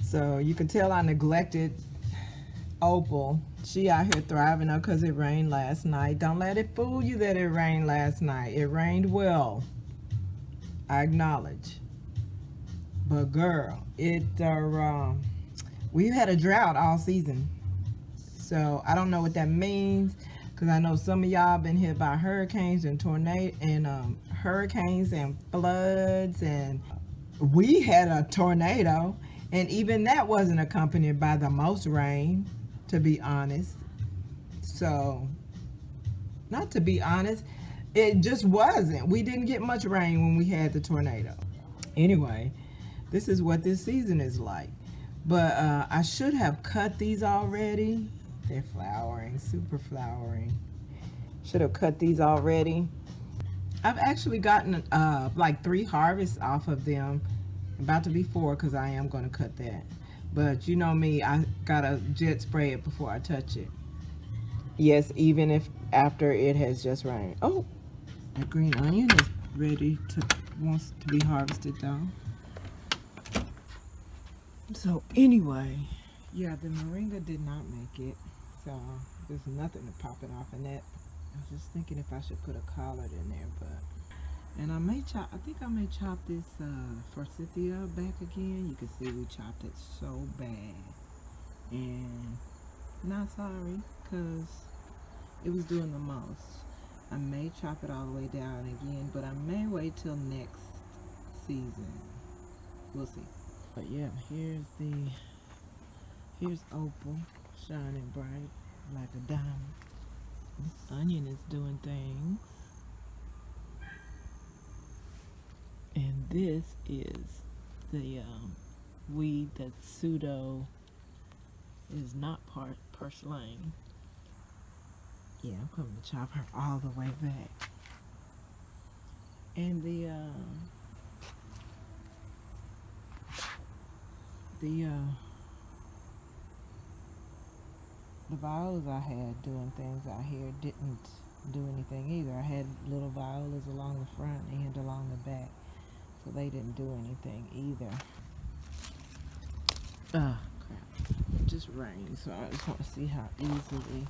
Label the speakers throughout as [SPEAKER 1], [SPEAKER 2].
[SPEAKER 1] So you can tell I neglected Opal. She out here thriving up because it rained last night. Don't let it fool you that it rained last night. It rained well. I acknowledge. But girl, we've had a drought all season. So I don't know what that means, because I know some of y'all been hit by hurricanes and tornadoes and hurricanes and floods, and we had a tornado, and even that wasn't accompanied by the most rain, to be honest. So, not to be honest, it just wasn't. We didn't get much rain when we had the tornado. Anyway, this is what this season is like. But I should have cut these already. They're flowering, super flowering. Should have cut these already. I've actually gotten like 3 harvests off of them. About to be 4, because I am going to cut that. But you know me, I gotta jet spray it before I touch it. Yes, even if after it has just rained. Oh, that green onion is wants to be harvested though. So anyway, yeah, the moringa did not make it. So there's nothing to pop it off in that. I was just thinking if I should put a collard in there, but. And I think I may chop this forsythia back again. You can see we chopped it so bad. And not sorry, because it was doing the most. I may chop it all the way down again, but I may wait till next season. We'll see. But yeah, here's Opal shining bright like a diamond. This onion is doing things. And this is the weed that pseudo is not purslane. Yeah, I'm coming to chop her all the way back. And the violas I had doing things out here didn't do anything either. I had little violas along the front and along the back. So they didn't do anything either. Oh, crap. It just rained, so I just want to see how easily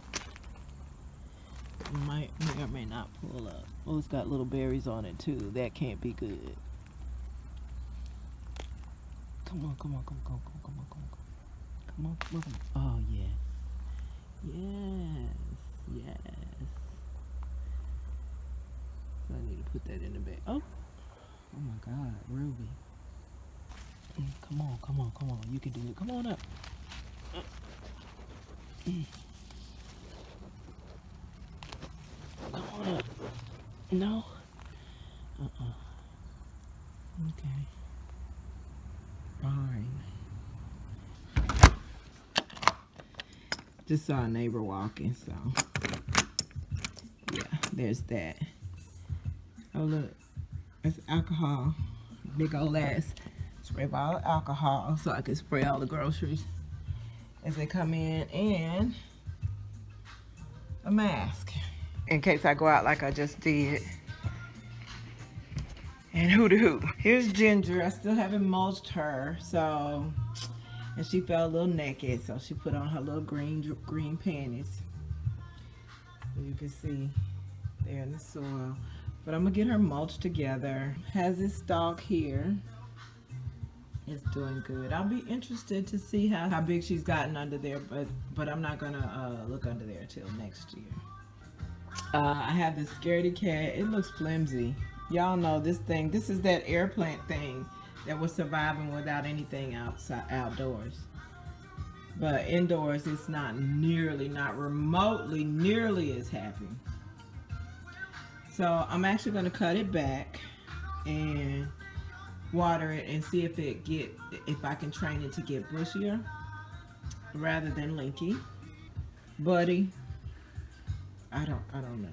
[SPEAKER 1] it may or may not pull up. Oh, it's got little berries on it too. That can't be good. Come on. Come on. Oh, yes. Yes. So I need to put that in the bag. Oh my God, Ruby. Come on. You can do it. Come on up. Come on up. No? Okay. Fine. Just saw a neighbor walking, so. Yeah, there's that. Oh, look. It's alcohol. Big old ass spray bottle of alcohol so I can spray all the groceries as they come in, and a mask in case I go out like I just did. And hoo-de-hoo. Here's Ginger. I still haven't mulched her, so, and she felt a little naked, so she put on her little green panties. So you can see there in the soil. But I'm gonna get her mulched together. Has this stalk here. It's doing good. I'll be interested to see how big she's gotten under there, but I'm not gonna look under there till next year. I have this scaredy cat. It looks flimsy. Y'all know this thing. This is that air plant thing that was surviving without anything outdoors. But indoors, it's not remotely nearly as happy. So I'm actually going to cut it back and water it and see if I can train it to get bushier rather than linky. Buddy, I don't know.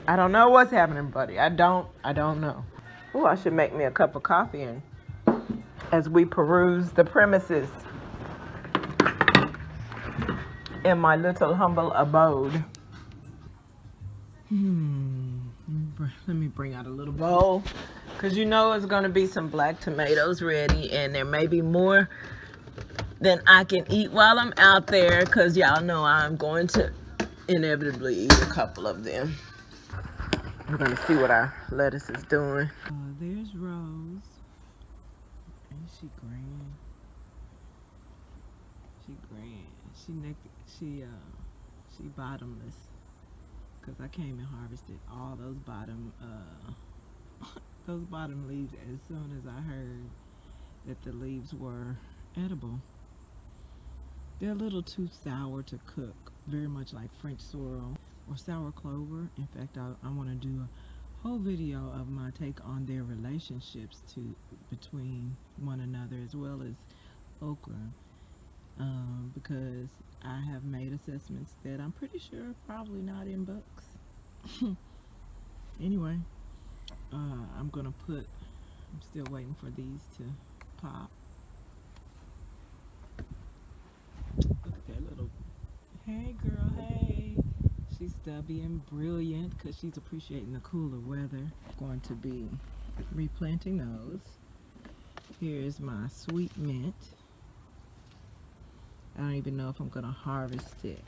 [SPEAKER 1] I don't know what's happening, buddy. I don't know. Oh, I should make me a cup of coffee and as we peruse the premises in my little humble abode. Let me bring out a little bowl, because you know it's going to be some black tomatoes ready, and there may be more than I can eat while I'm out there, because y'all know I'm going to inevitably eat a couple of them. We're going to see what our lettuce is doing. There's Rose. Ain't she grand? She grand. She bottomless. Because I came and harvested all those bottom leaves as soon as I heard that the leaves were edible. They're a little too sour to cook, very much like French sorrel or sour clover. In fact, I want to do a whole video of my take on their relationships between one another, as well as okra, because I have made assessments that I'm pretty sure are probably not in books. Anyway, I'm still waiting for these to pop. Look at that little, hey girl, hey. She's stubby and brilliant because she's appreciating the cooler weather. Going to be replanting those. Here's my sweet mint. I don't even know if I'm gonna harvest it.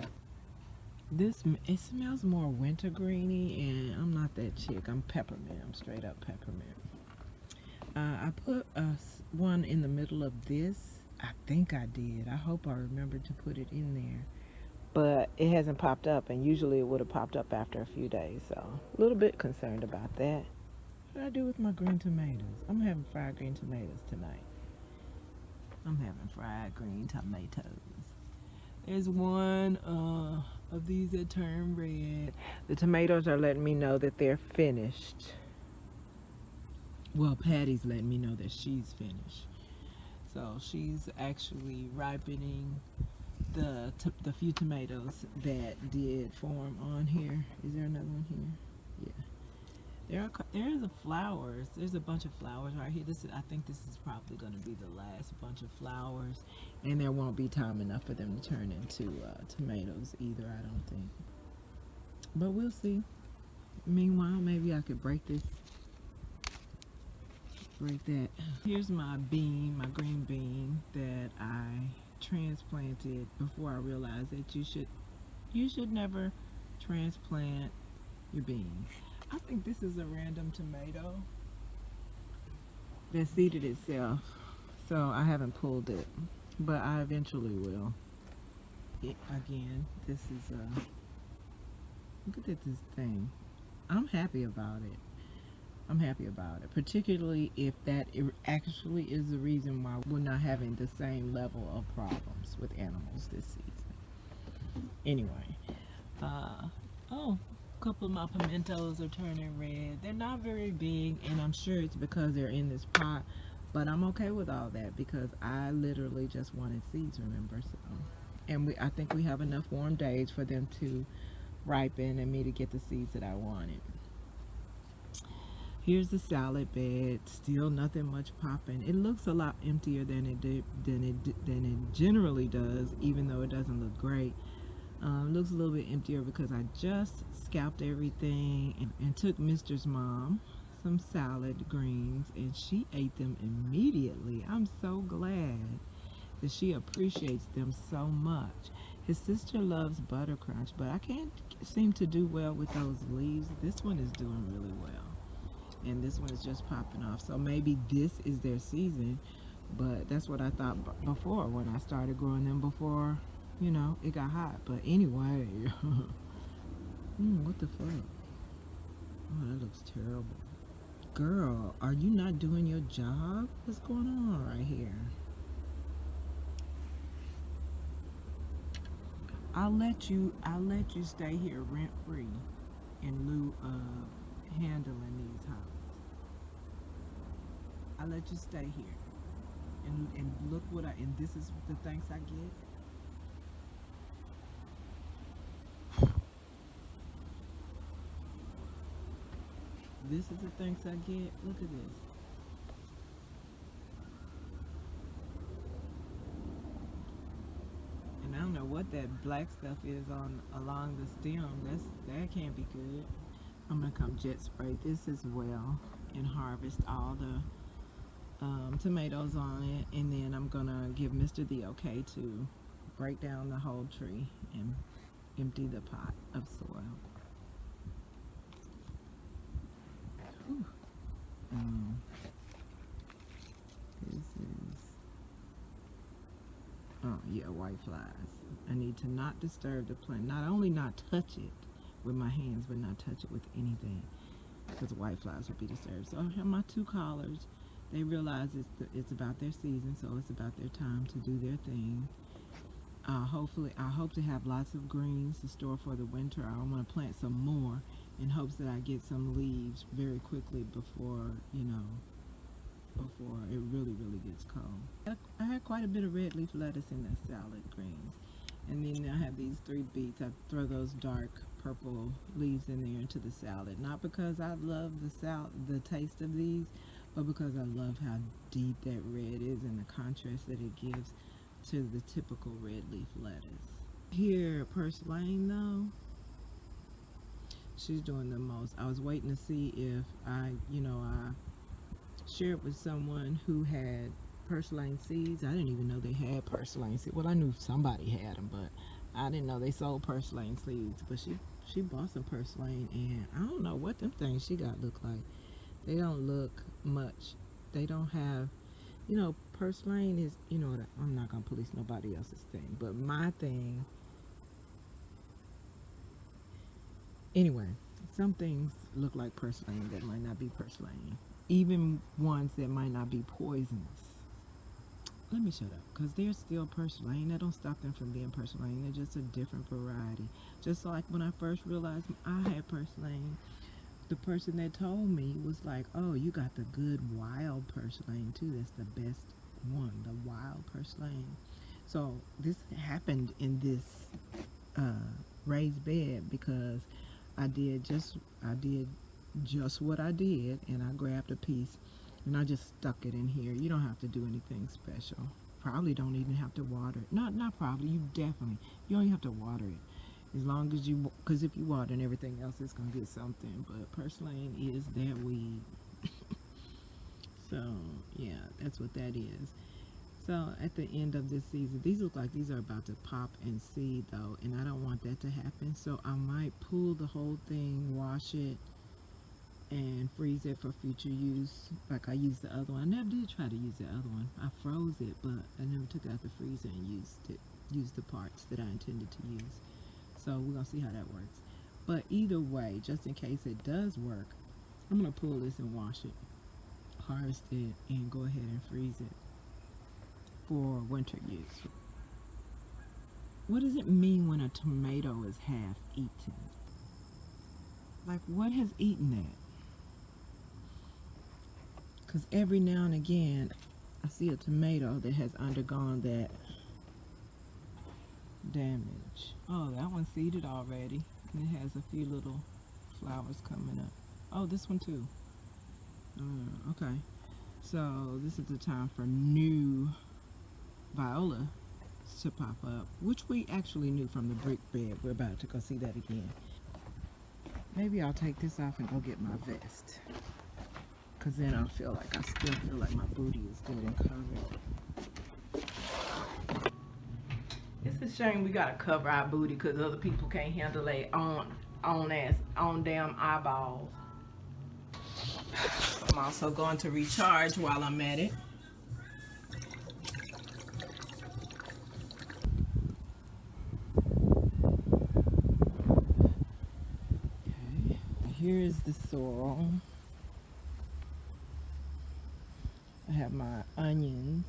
[SPEAKER 1] It smells more wintergreeny, and I'm not that chick. I'm peppermint. I'm straight up peppermint. I put one in the middle of this. I think I did. I hope I remembered to put it in there. But it hasn't popped up, and usually it would have popped up after a few days. So a little bit concerned about that. What do I do with my green tomatoes? I'm having fried green tomatoes tonight. I'm having fried green tomatoes. There's one of these that turn red. The tomatoes are letting me know that they're finished. Well, Patty's letting me know that she's finished. So she's actually ripening the few tomatoes that did form on here. Is there another one here? Yeah. There's a flowers. There's a bunch of flowers right here. I think this is probably going to be the last bunch of flowers, and there won't be time enough for them to turn into tomatoes either, I don't think. But we'll see. Meanwhile, maybe I could break that. Here's my bean, my green bean that I transplanted before I realized that you should never transplant your beans. I think this is a random tomato that seeded itself, so I haven't pulled it, but I eventually will. Again, this is look at this thing. I'm happy about it. Particularly if that actually is the reason why we're not having the same level of problems with animals this season. Anyway, a couple of my pimentos are turning red. They're not very big, and I'm sure it's because they're in this pot, but I'm okay with all that because I literally just wanted seeds, remember? So, and I think we have enough warm days for them to ripen and me to get the seeds that I wanted. Here's the salad bed. Still nothing much popping. It looks a lot emptier than it generally does, even though it doesn't look great. Looks a little bit emptier because I just scalped everything and took Mr.'s mom some salad greens, and she ate them immediately. I'm so glad that she appreciates them so much. His sister loves butter crunch, but I can't seem to do well with those leaves. This one is doing really well, and this one is just popping off. So maybe this is their season, but that's what I thought before when I started growing them before, you know, it got hot. But anyway, what the fuck? Oh, that looks terrible. Girl, are you not doing your job? What's going on right here? I'll let you stay here rent free in lieu of handling these houses. I'll let you stay here. And look and this is the thanks I get. This is the thanks I get. Look at this. And I don't know what that black stuff is along the stem. That can't be good. I'm gonna come jet spray this as well. and harvest all the tomatoes on it, and then I'm gonna give Mr. the okay to break down the whole tree and empty the pot of soil. This is, oh yeah, white flies. I need to not disturb the plant. Not only not touch it with my hands, but not touch it with anything, because white flies would be disturbed. So I have my two collars. They realize it's about their season, so it's about their time to do their thing. Hopefully, I hope to have lots of greens to store for the winter. I want to plant some more in hopes that I get some leaves very quickly before, you know, before it really gets cold. I had quite a bit of red leaf lettuce in the salad greens. And then I have these 3 beets. I throw those dark purple leaves in there into the salad. Not because I love the taste of these, but because I love how deep that red is and the contrast that it gives to the typical red leaf lettuce. Here, purslane though, she's doing the most. I was waiting to see if I shared with someone who had purslane seeds. I didn't even know they had purslane seeds. Well, I knew somebody had them, but I didn't know they sold purslane seeds. But she bought some purslane, and I don't know what them things she got look like. They don't look much. They don't have, purslane is, I'm not gonna police nobody else's thing, but my thing. Anyway, some things look like purslane that might not be purslane. Even ones that might not be poisonous. Let me shut up, because they're still purslane. That don't stop them from being purslane. They're just a different variety. Just like when I first realized I had purslane, the person that told me was like, oh, you got the good wild purslane too. That's the best one, the wild purslane. So this happened in this raised bed because I did just what I did, and I grabbed a piece and I just stuck it in here. You don't have to do anything special. Probably don't even have to water it. Not probably, you don't even have to water it. As long as because if you water and everything else, it's gonna get something. But purslane is that weed. So yeah, that's what that is. So at the end of this season, these look like these are about to pop and seed though, and I don't want that to happen. So I might pull the whole thing, wash it, and freeze it for future use, like I used the other one. I never did try to use the other one. I froze it, but I never took it out the freezer and used the parts that I intended to use. So we're gonna see how that works. But either way, just in case it does work, I'm gonna pull this and wash it, harvest it, and go ahead and freeze it for winter use. What does it mean when a tomato is half eaten? Like, what has eaten that? Because every now and again, I see a tomato that has undergone that damage. Oh, that one's seeded already. And it has a few little flowers coming up. Oh, this one too. Okay. So this is the time for new viola to pop up, which we actually knew from the brick bed. We're about to go see that again. Maybe I'll take this off and go get my vest, because then I still feel like my booty is good and covered. It's a shame we gotta cover our booty because other people can't handle their own damn eyeballs. I'm also going to recharge while I'm at it. Okay, here is the sorrel. I have my onions.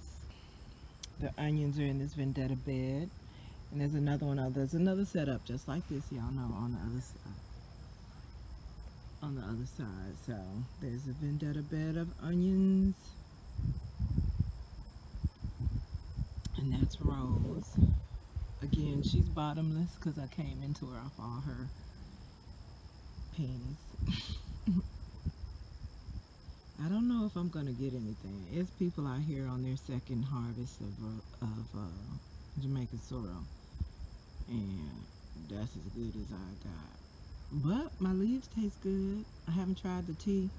[SPEAKER 1] The onions are in this vendetta bed. And there's another one. There's another setup just like this, y'all know, on the other side. On the other side. So there's a vendetta bed of onions. And that's Rose. Again, she's bottomless because I came into her off all her penis. I don't know if I'm gonna get anything. It's people out here on their second harvest of Jamaican sorrel, and that's as good as I got. But my leaves taste good. I haven't tried the tea.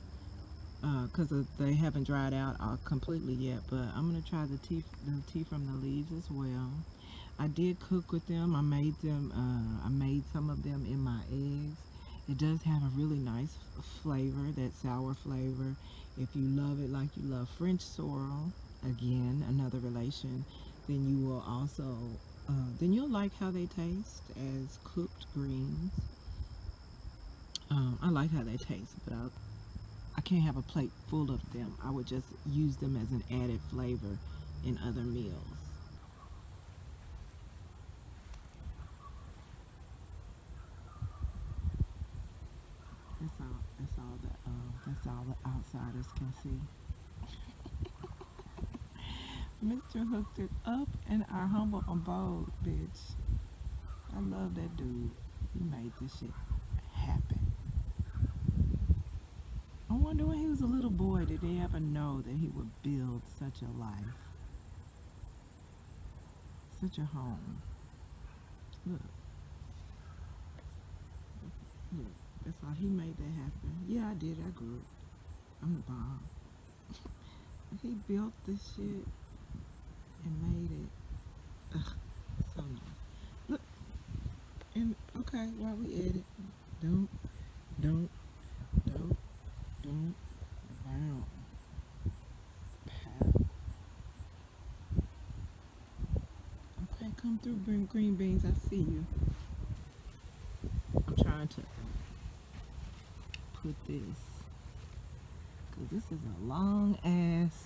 [SPEAKER 1] because they haven't dried out completely yet. But I'm gonna try the tea from the leaves as well. I did cook with them. I made them. I made some of them in my eggs. It does have a really nice flavor, that sour flavor. If you love it like you love French sorrel, again another relation, then you will also then you'll like how they taste as cooked greens. I like how they taste, but I can't have a plate full of them. I would just use them as an added flavor in other meals. That's all the outsiders can see. Mr. hooked it up in our humble abode, bitch. I love that dude. He made this shit happen. I wonder when he was a little boy, did he ever know that he would build such a life? Such a home. Look. Look. That's how he made that happen. Yeah, I did. I grew it. I'm the bomb. He built this shit and made it. Ugh, so nice. Look. And okay, while we edit, don't. Wow. Okay, come through, bring green beans. I see you. I'm trying to put this, because this is a long ass.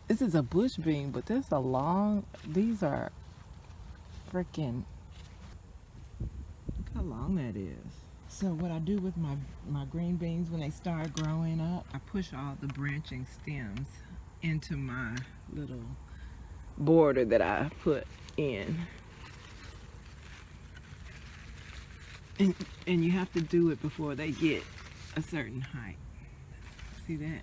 [SPEAKER 1] This is a bush bean, but this is a long. These are freaking. Look how long that is. So what I do with my green beans when they start growing up, I push all the branching stems into my little border that I put in. And you have to do it before they get a certain height. See that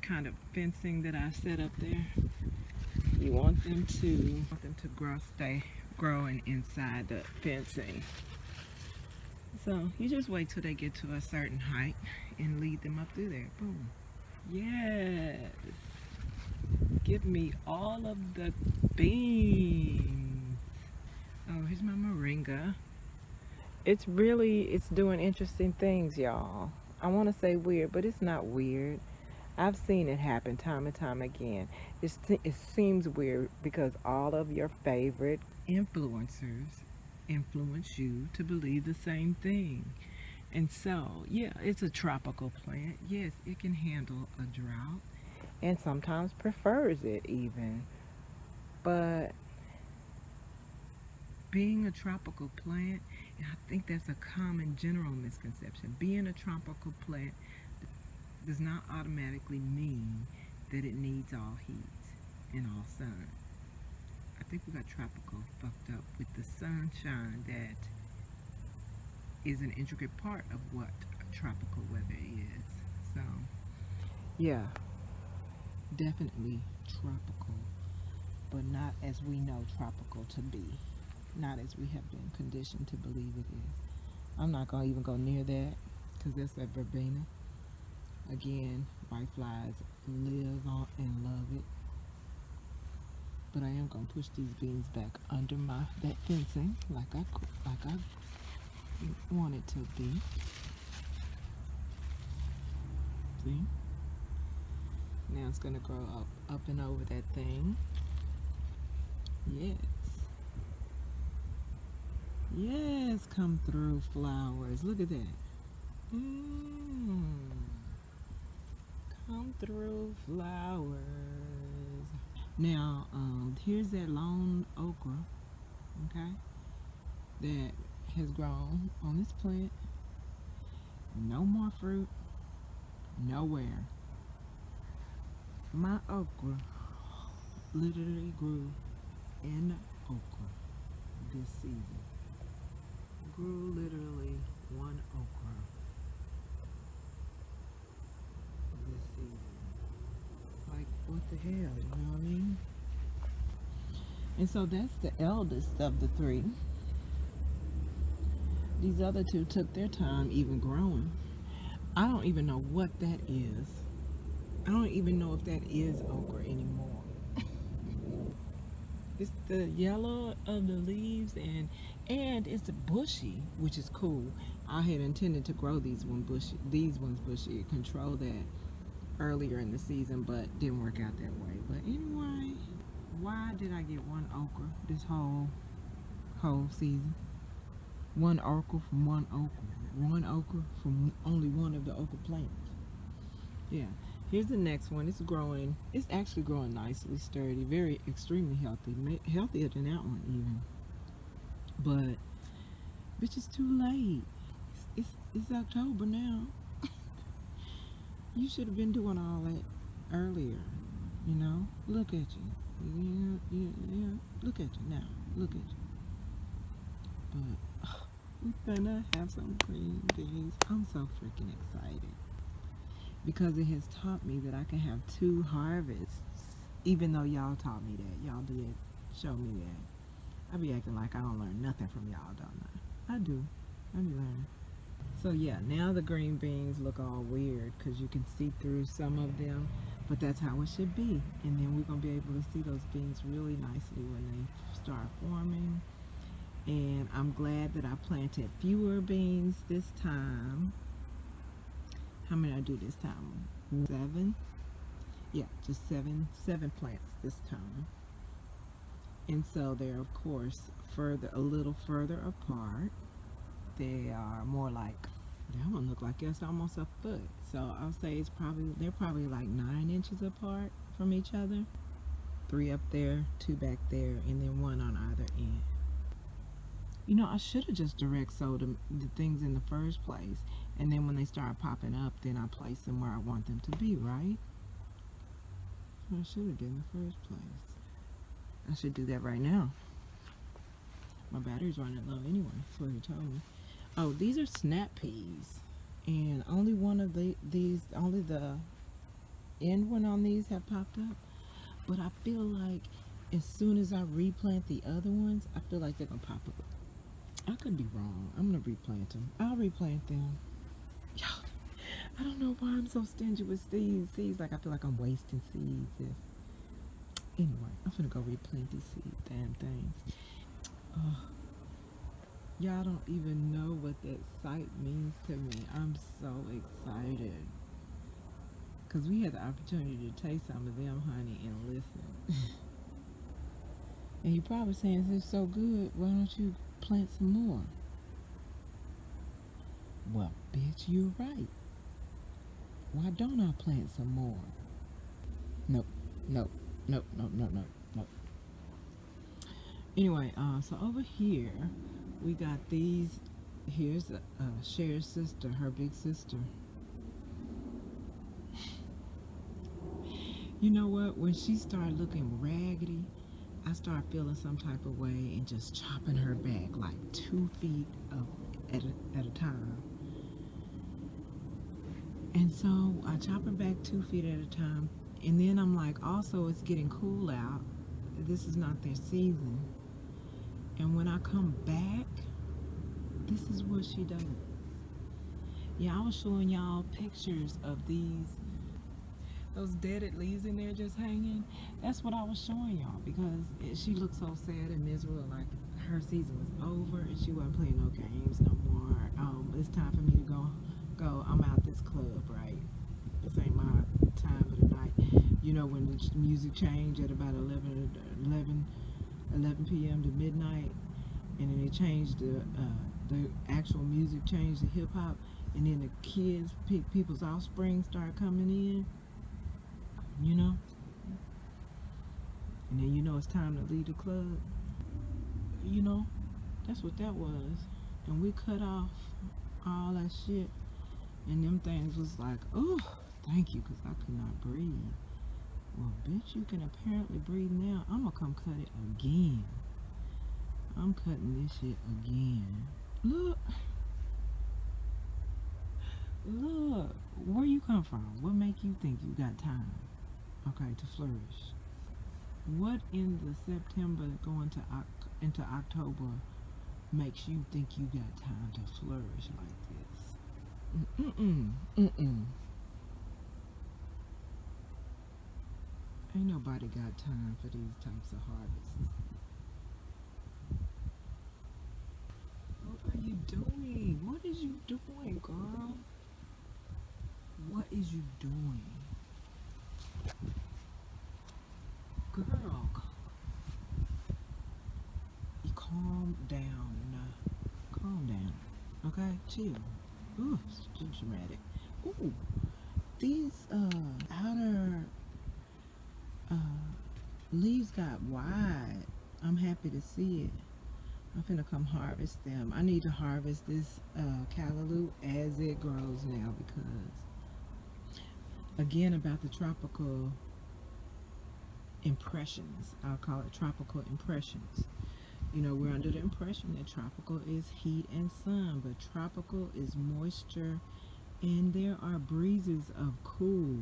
[SPEAKER 1] kind of fencing that I set up there? You want them to stay growing inside the fencing. So you just wait till they get to a certain height and lead them up through there. Boom. Yes. Give me all of the beans. Oh, here's my moringa. It's doing interesting things, y'all. I want to say weird, but it's not weird. I've seen it happen time and time again. It seems weird because all of your favorite influencers influence you to believe the same thing. And so, yeah, it's a tropical plant. Yes, it can handle a drought and sometimes prefers it even. But being a tropical plant, and I think that's a common general misconception, being a tropical plant does not automatically mean that it needs all heat and all sun. I think we got tropical fucked up with the sunshine that is an intricate part of what tropical weather is. So, yeah, definitely tropical, but not as we know tropical to be. Not as we have been conditioned to believe it is. I'm not going to even go near that because that's that verbena. Again, whiteflies live on and love it. But I am going to push these beans back under that fencing like I want it to be. See? Now it's going to grow up and over that thing. Yes. Yes, come through flowers. Look at that. Come through flowers. Now, here's that lone okra, okay, that has grown on this plant. No more fruit, nowhere. My okra literally grew in okra this season. Grew literally one okra this season. Like, what the hell, you know what I mean? And so that's the eldest of the three. These other two took their time even growing. I don't even know what that is. I don't even know if that is okra anymore. It's the yellow of the leaves, and it's bushy, which is cool. I had intended to grow these ones bushy, control that earlier in the season, but didn't work out that way. But anyway, why did I get one okra this whole season? One okra from one okra from only one of the okra plants. Yeah. Here's the next one. It's growing. It's actually growing nicely, sturdy, very extremely healthy, healthier than that one even. But bitch, it's too late. It's October now. You should have been doing all that earlier. You know. Look at you. Yeah. Look at you now. Look at you. But we're gonna have some green beans. I'm so freaking excited. Because it has taught me that I can have 2 harvests, even though y'all taught me that. Y'all did show me that. I be acting like I don't learn nothing from y'all, don't I? I do. I be learning. So yeah, now the green beans look all weird because you can see through some of them, but that's how it should be. And then we're going to be able to see those beans really nicely when they start forming. And I'm glad that I planted fewer beans this time. How many did I do this time? 7? Yeah, just 7 plants this time. And so they're of course a little further apart. They are more like, that one look like it's almost a foot. So I'll say they're probably like 9 inches apart from each other. 3 up there, 2 back there, and then 1 on either end. You know, I should have just direct sowed the things in the first place, and then when they start popping up, then I place them where I want them to be, right? I should have did in the first place. I should do that right now. My battery's running low anyway, that's what he told me. Oh, these are snap peas, and only one of only the end one on these have popped up, but I feel like as soon as I replant the other ones, I feel like they're gonna pop up. I could be wrong. I'm gonna replant them. I'll replant them. Y'all, I don't know why I'm so stingy with seeds. Like I feel like I'm wasting seeds. Anyway, I'm gonna go replant these damn things. Y'all don't even know what that sight means to me. I'm so excited. Because we had the opportunity to taste some of them, honey, and listen. And you're probably saying, this is so good, why don't you plant some more? Well, bitch, you're right. Why don't I plant some more? Nope. Anyway, so over here, we got these. Here's Cher's sister, her big sister. You know what? When she started looking raggedy, I started feeling some type of way and just chopping her back like 2 feet at a time. And so I chop her back 2 feet at a time. And then I'm like, also it's getting cool out. This is not their season. And when I come back, this is what she does. Yeah, I was showing y'all pictures of those deaded leaves in there just hanging. That's what I was showing y'all because she looked so sad and miserable, like her season was over and she wasn't playing no games no more. It's time for me to go. I'm out this club, right? This ain't my time of the night. You know, when the music changed at about 11 p.m. to midnight, and then they changed the actual music changed to hip hop, and then the kids, people's offspring started coming in. You know, and then you know it's time to leave the club. You know, that's what that was. And we cut off all that shit, and them things was like, oh, thank you, because I could not breathe. Well, bitch, you can apparently breathe now. I'm gonna come cut it again. I'm cutting this shit again. Look, where you come from? What make you think you got time? Okay, to flourish. What in the September going into October makes you think you got time to flourish like this. Ain't nobody got time for these types of harvests. What are you doing? What is you doing, girl? What is you doing? Girl, you calm down. Calm down. Okay? Chill. Ooh, it's too dramatic. Ooh, these outer leaves got wide. I'm happy to see it. I'm finna come harvest them. I need to harvest this callaloo as it grows now, because again, about the tropical impressions. I'll call it tropical impressions. You know, we're under the impression that tropical is heat and sun, but tropical is moisture, and there are breezes of cool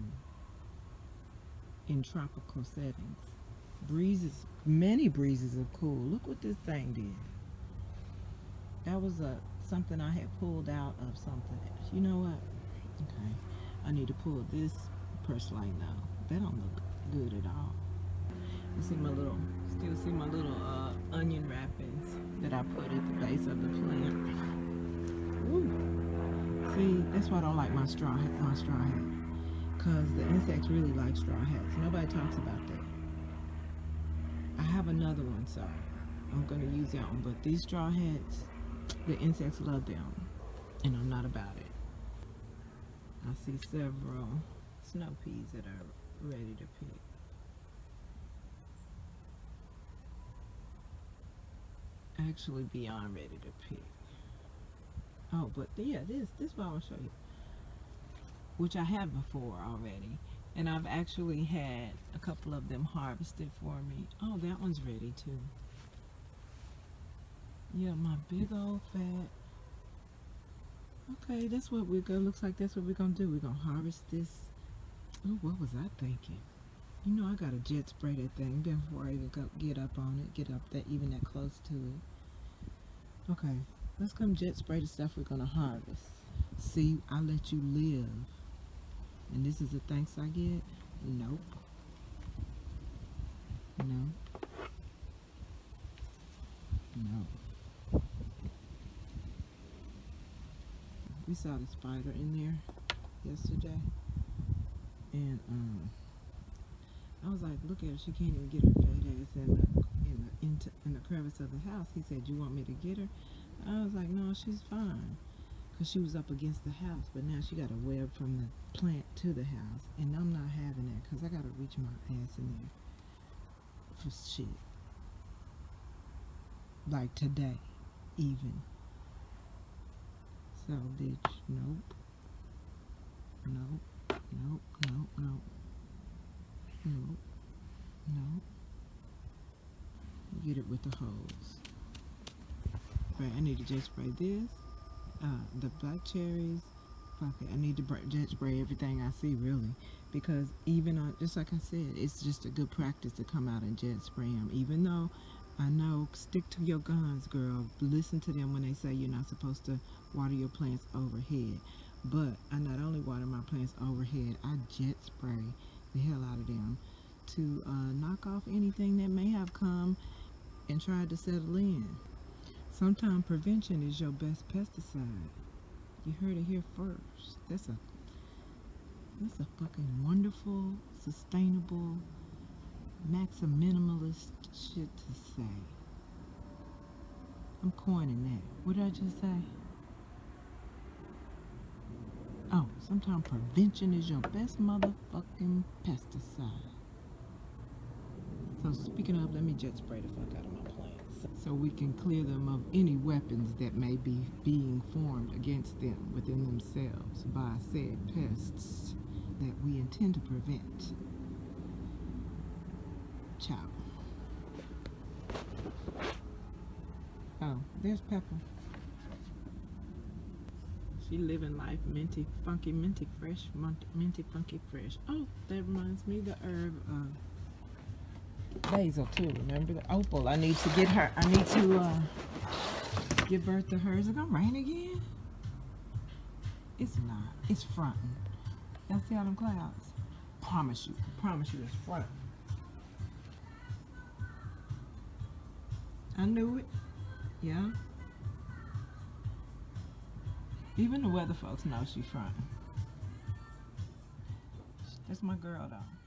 [SPEAKER 1] in tropical settings. Breezes, many breezes of cool. Look what this thing did. That was something I had pulled out of something else. You know what? Okay, I need to pull this purslane now. That don't look good at all. You see my little, still see my little onion wrappings that I put at the base of the plant. Ooh. See, that's why I don't like my straw hat, because the insects really like straw hats. Nobody talks about that. I have another one, so I'm gonna use that one. But these straw hats, the insects love them, and I'm not about it. I see several snow peas that are ready to pick. Actually beyond ready to pick. Oh, but yeah, this one I'll show you, which I have before already, and I've actually had a couple of them harvested for me. Oh, that one's ready too. Yeah, my big old fat. Okay, that's what we're gonna, looks like that's what we're gonna do. We're gonna harvest this. Oh, what was I thinking? You know, I gotta jet spray that thing before I even get up on it, get up that even that close to it. Okay, let's come jet spray the stuff we're gonna harvest. See, I let you live, and this is the thanks I get. Nope. No. No. We saw the spider in there yesterday, and I was like, look at her, she can't even get her fat ass in the crevice of the house. He said, you want me to get her? I was like, no, she's fine, because she was up against the house, but now she got a web from the plant to the house, and I'm not having that, because I got to reach my ass in there for shit. Like today, even. So, bitch, nope. Nope. Nope. Nope. Nope. Nope. Nope. Get it with the hose. Right, I need to jet spray this, the black cherries. Fuck it, I need to jet spray everything I see, really, because even on, just like I said, it's just a good practice to come out and jet spray them. Even though I know, stick to your guns, girl. Listen to them when they say you're not supposed to water your plants overhead. But I not only water my plants overhead, I jet spray the hell out of them to knock off anything that may have come and tried to settle in. Sometimes prevention is your best pesticide. You heard it here first. That's a fucking wonderful, sustainable, minimalist shit to say. I'm coining that. What did I just say? Oh, sometimes prevention is your best motherfucking pesticide. So speaking of, let me jet spray the fuck out of my plants so we can clear them of any weapons that may be being formed against them within themselves by said pests that we intend to prevent. Ciao. Oh, there's Pepper. She living life minty, funky, minty, fresh, minty, funky, fresh. Oh, that reminds me, the herb basil too. Remember the opal? I need to get her. I need to give birth to her. Is it gonna rain again? It's not. It's fronting. Y'all see all them clouds? Promise you it's front. I knew it. Yeah. Even the weather folks know she's fronting. That's my girl though.